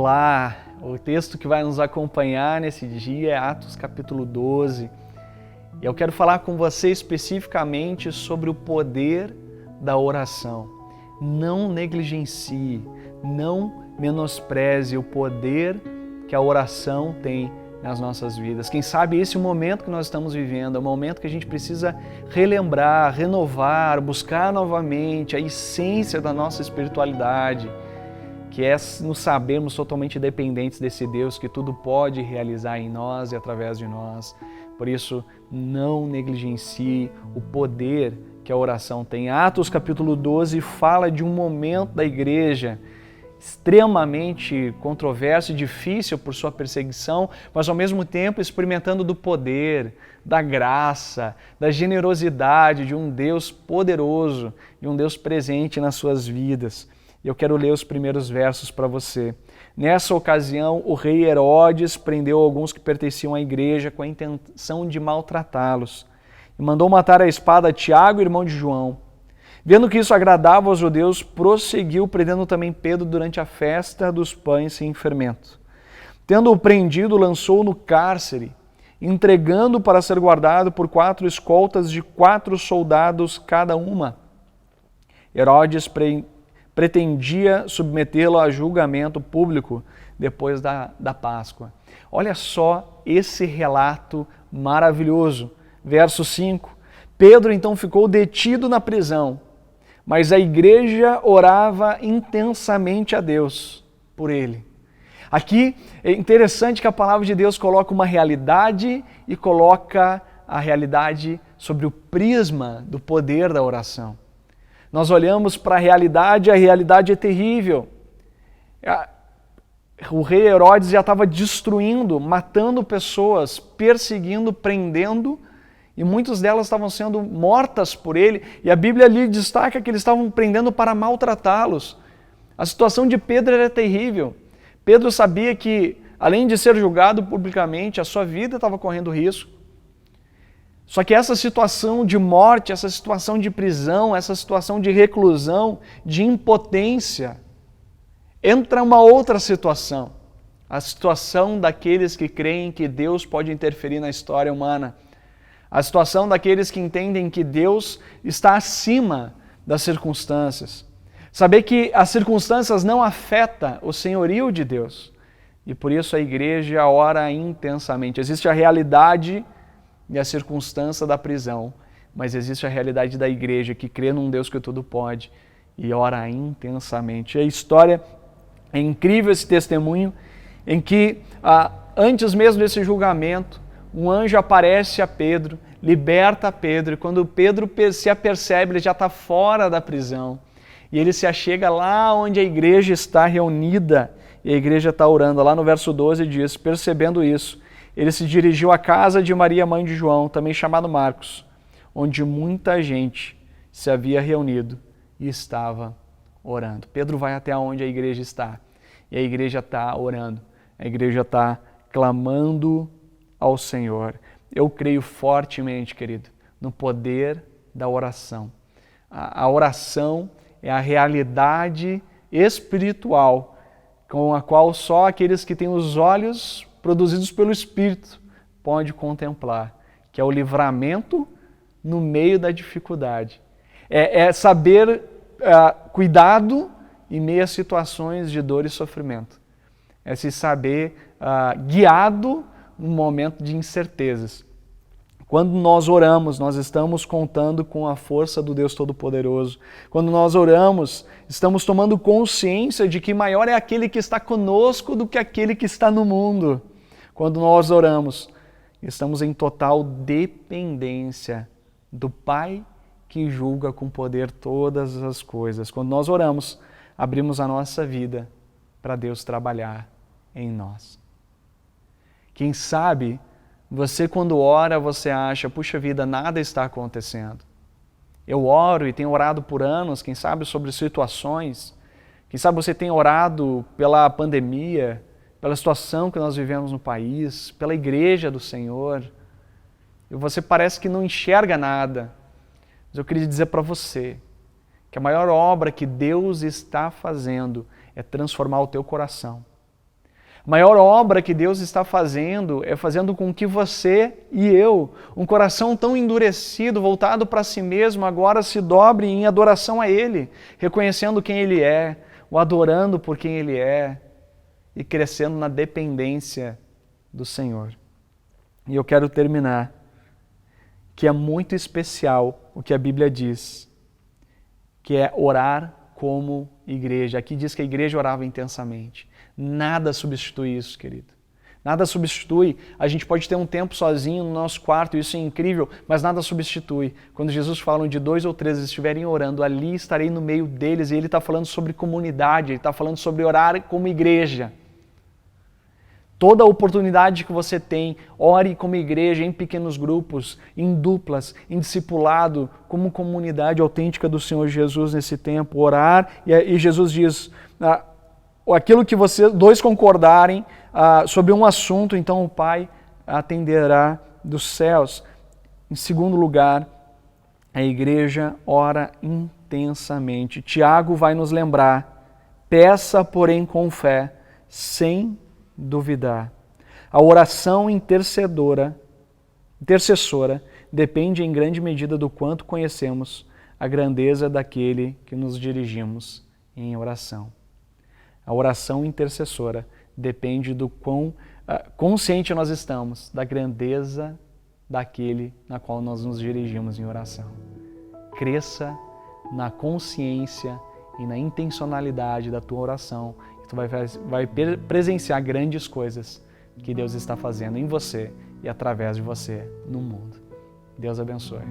Olá, o texto que vai nos acompanhar nesse dia é Atos capítulo 12. E eu quero falar com você especificamente sobre o poder da oração. Não negligencie, não menospreze o poder que a oração tem nas nossas vidas. Quem sabe esse é o momento que nós estamos vivendo, é o momento que a gente precisa relembrar, renovar, buscar novamente a essência da nossa espiritualidade, que é nos sabermos totalmente dependentes desse Deus que tudo pode realizar em nós e através de nós. Por isso, não negligencie o poder que a oração tem. Atos capítulo 12 fala de um momento da igreja extremamente controverso e difícil por sua perseguição, mas ao mesmo tempo experimentando do poder, da graça, da generosidade de um Deus poderoso, de um Deus presente nas suas vidas. E eu quero ler os primeiros versos para você. Nessa ocasião, o rei Herodes prendeu alguns que pertenciam à igreja com a intenção de maltratá-los e mandou matar à espada Tiago, irmão de João. Vendo que isso agradava aos judeus, prosseguiu prendendo também Pedro durante a festa dos pães sem fermento. Tendo-o prendido, lançou-o no cárcere, entregando para ser guardado por 4 escoltas de 4 soldados cada uma. Herodes pretendia submetê-lo a julgamento público depois da Páscoa. Olha só esse relato maravilhoso. Verso 5. Pedro então ficou detido na prisão, mas a igreja orava intensamente a Deus por ele. Aqui é interessante que a palavra de Deus coloca uma realidade e coloca a realidade sobre o prisma do poder da oração. Nós olhamos para a realidade é terrível. O rei Herodes já estava destruindo, matando pessoas, perseguindo, prendendo, e muitas delas estavam sendo mortas por ele, e a Bíblia ali destaca que eles estavam prendendo para maltratá-los. A situação de Pedro era terrível. Pedro sabia que, além de ser julgado publicamente, a sua vida estava correndo risco. Só que essa situação de morte, essa situação de prisão, essa situação de reclusão, de impotência, entra uma outra situação. A situação daqueles que creem que Deus pode interferir na história humana. A situação daqueles que entendem que Deus está acima das circunstâncias. Saber que as circunstâncias não afetam o senhorio de Deus. E por isso a igreja ora intensamente. Existe a realidade e a circunstância da prisão, mas existe a realidade da igreja que crê num Deus que tudo pode e ora intensamente. A história é incrível, esse testemunho, em que antes mesmo desse julgamento, um anjo aparece a Pedro, liberta Pedro, e quando Pedro se apercebe, ele já está fora da prisão, e ele se achega lá onde a igreja está reunida, e a igreja está orando. Lá no verso 12 diz, percebendo isso, ele se dirigiu à casa de Maria, mãe de João, também chamado Marcos, onde muita gente se havia reunido e estava orando. Pedro vai até onde a igreja está, e a igreja está orando, a igreja está clamando ao Senhor. Eu creio fortemente, querido, no poder da oração. A oração é a realidade espiritual com a qual só aqueles que têm os olhos produzidos pelo Espírito podem contemplar, que é o livramento no meio da dificuldade. É saber cuidado em meio a situações de dor e sofrimento. É se saber guiado num momento de incertezas. Quando nós oramos, nós estamos contando com a força do Deus Todo-Poderoso. Quando nós oramos, estamos tomando consciência de que maior é aquele que está conosco do que aquele que está no mundo. Quando nós oramos, estamos em total dependência do Pai que julga com poder todas as coisas. Quando nós oramos, abrimos a nossa vida para Deus trabalhar em nós. Quem sabe, você quando ora, você acha, puxa vida, nada está acontecendo. Eu oro e tenho orado por anos, quem sabe sobre situações, quem sabe você tem orado pela pandemia, pela situação que nós vivemos no país, pela igreja do Senhor, e você parece que não enxerga nada. Mas eu queria dizer para você que a maior obra que Deus está fazendo é transformar o teu coração. A maior obra que Deus está fazendo é fazendo com que você e eu, um coração tão endurecido, voltado para si mesmo, agora se dobre em adoração a Ele, reconhecendo quem Ele é, o adorando por quem Ele é e crescendo na dependência do Senhor. E eu quero terminar, que é muito especial o que a Bíblia diz, que é orar como igreja. Aqui diz que a igreja orava intensamente. Nada substitui isso, querido. Nada substitui. A gente pode ter um tempo sozinho no nosso quarto, isso é incrível, mas nada substitui. Quando Jesus fala onde 2 ou 3 estiverem orando, ali estarei no meio deles, e Ele está falando sobre comunidade, Ele está falando sobre orar como igreja. Toda oportunidade que você tem, ore como igreja, em pequenos grupos, em duplas, em discipulado, como comunidade autêntica do Senhor Jesus nesse tempo. Orar, e Jesus diz, aquilo que vocês dois concordarem sobre um assunto, então o Pai atenderá dos céus. Em segundo lugar, a igreja ora intensamente. Tiago vai nos lembrar, peça, porém, com fé, sem duvidar. A oração intercessora depende em grande medida do quanto conhecemos a grandeza daquele que nos dirigimos em oração. A oração intercessora depende do quão consciente nós estamos da grandeza daquele na qual nós nos dirigimos em oração. Cresça na consciência e na intencionalidade da tua oração. Tu vai presenciar grandes coisas que Deus está fazendo em você e através de você no mundo. Deus abençoe.